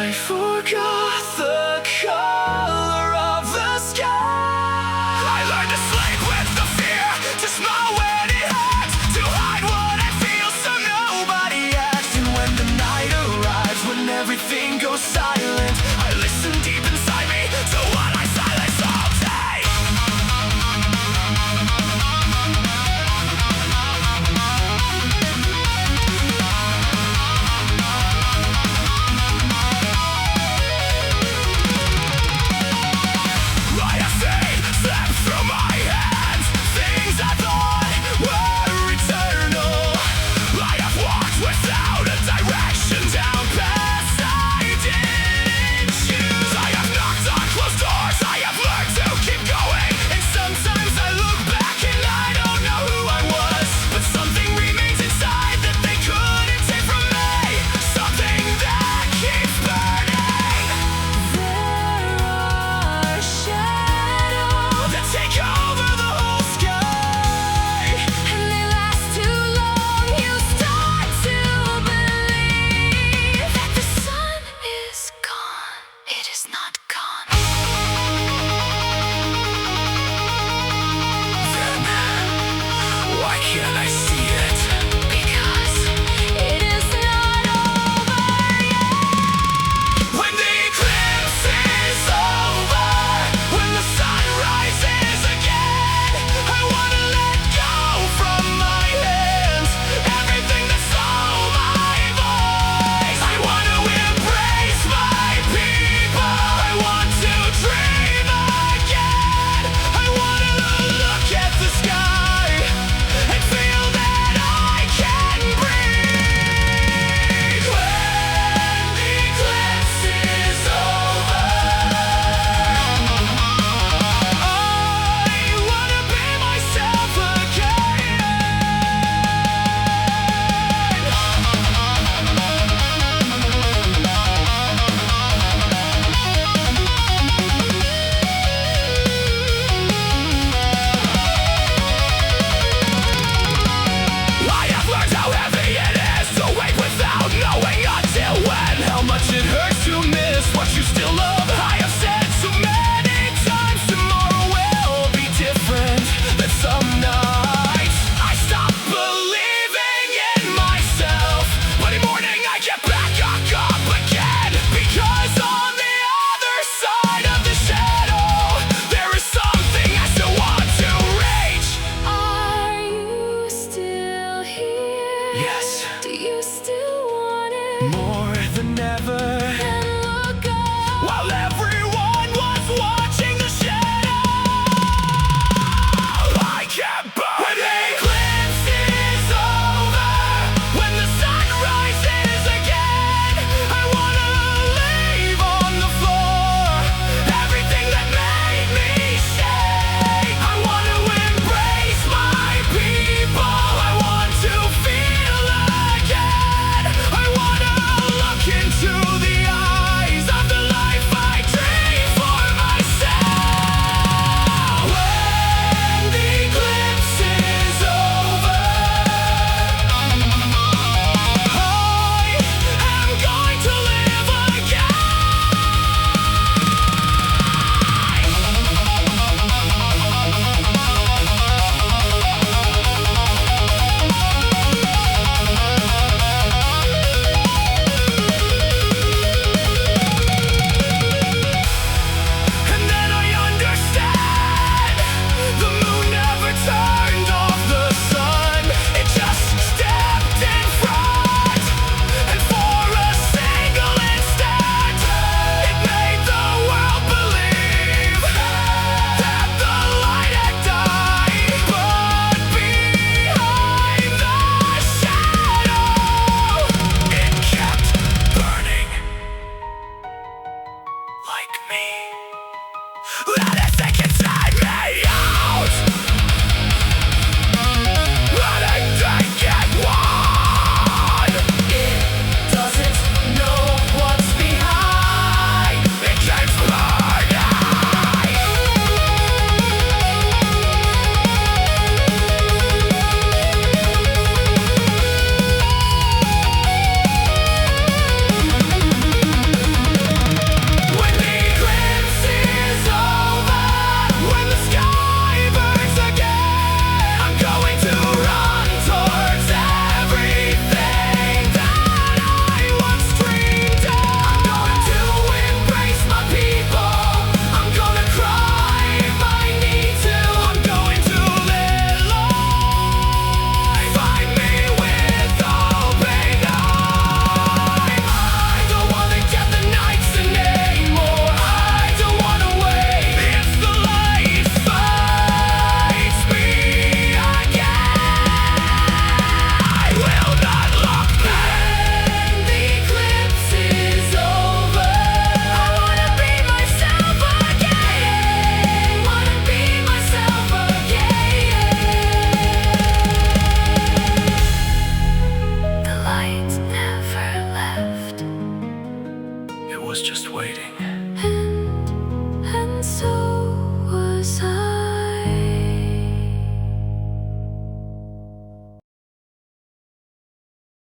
I forgot the color of the sky. I learned to sleep with the fear, to smile when it hurts, to hide what I feel so nobody acts. And when the night arrives, when everything goes silent, I listen deep inside me to what I silence all day. Can I see it? Because it is not over yet. When the eclipse is over, when the sun rises again, I wanna let go from my hands everything that stole my voice. I want to embrace my people. I want to dream again. I want to look at the sky and feel that I can breathe. When the eclipse is over, I wanna be myself I have learned how heavy it is to wait without knowing until when. How much it hurts to miss what you still love. I have said so many times tomorrow will be different. That some nights I stop believing in myself, but in morning I get back up again. Because on the other side of the shadow, there is something I still want to reach. Are you still here? Yes. Do you still want it? More than ever. Then look up. While everyone was watching the shadow, I can't burn. When the eclipse is over, when the sun rises again, I wanna leave on the floor everything that made me shake. I want to embrace my people. I want to feel again. I wanna look into the was just waiting.